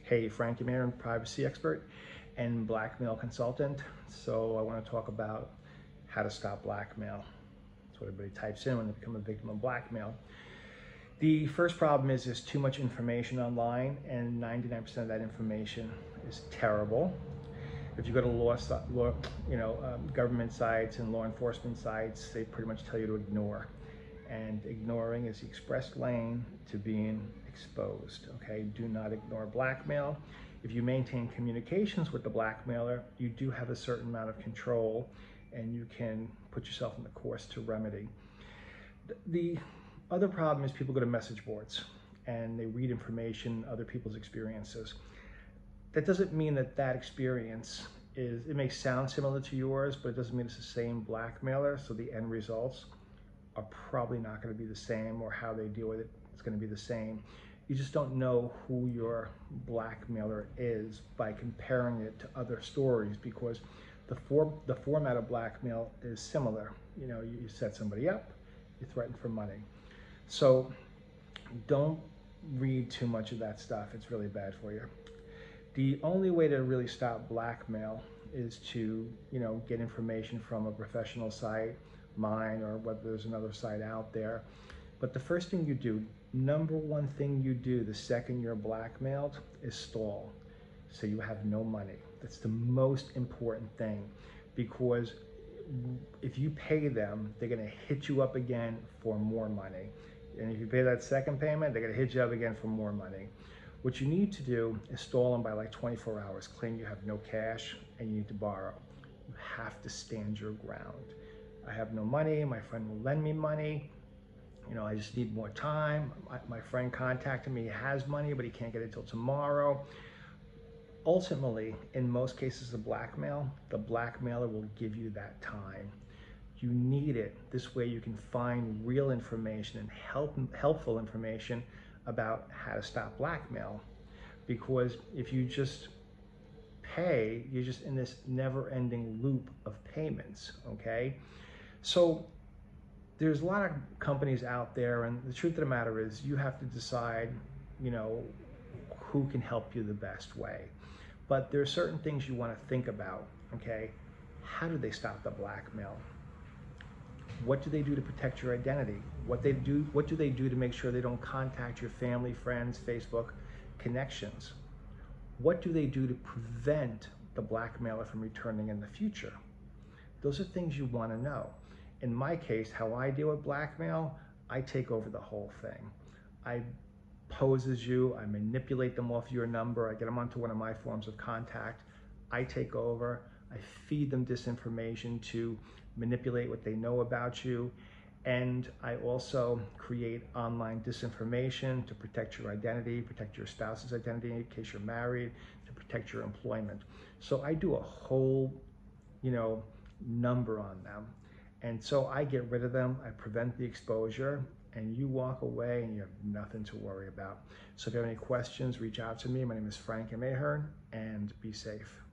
Hey, Frank Mayer, privacy expert and blackmail consultant. So I want to talk about how to stop blackmail. That's what everybody types in when they become a victim of blackmail. The first problem is there's too much information online, and 99% of that information is terrible. If you go to government sites and law enforcement sites, they pretty much tell you to ignore. And ignoring is the express lane to being exposed, okay? Do not ignore blackmail. If you maintain communications with the blackmailer, you do have a certain amount of control and you can put yourself in the course to remedy. The other problem is people go to message boards and they read information, other people's experiences. That doesn't mean that that experience it may sound similar to yours, but it doesn't mean it's the same blackmailer, so the end results are probably not going to be the same, or how they deal with it is going to be the same. You just don't know who your blackmailer is by comparing it to other stories, because the format of blackmail is similar. You know, you set somebody up, you threaten for money. So don't read too much of that stuff. It's really bad for you. The only way to really stop blackmail is to, get information from a professional site, mine, or whether there's another site out there. But the first thing you do, number one thing you do the second you're blackmailed, is stall. So you have no money. That's the most important thing, because if you pay them, they're gonna hit you up again for more money. And if you pay that second payment, they're gonna hit you up again for more money. What you need to do is stall them by like 24 hours, claim you have no cash and you need to borrow. You have to stand your ground. I have no money, my friend will lend me money, I just need more time. My friend contacted me, he has money, but he can't get it till tomorrow. Ultimately, in most cases of blackmail, the blackmailer will give you that time. You need it. This way you can find real information and helpful information about how to stop blackmail. Because if you just pay, you're just in this never-ending loop of payments, okay? So there's a lot of companies out there, and the truth of the matter is you have to decide, who can help you the best way. But there are certain things you want to think about, okay? How do they stop the blackmail? What do they do to protect your identity? What do they do to make sure they don't contact your family, friends, Facebook connections? What do they do to prevent the blackmailer from returning in the future? Those are things you want to know. In my case, how I deal with blackmail, I take over the whole thing. I pose as you, I manipulate them off your number, I get them onto one of my forms of contact, I take over, I feed them disinformation to manipulate what they know about you, and I also create online disinformation to protect your identity, protect your spouse's identity in case you're married, to protect your employment. So I do a whole, number on them. And so I get rid of them, I prevent the exposure, and you walk away and you have nothing to worry about. So if you have any questions, reach out to me. My name is Frank Mayer, and be safe.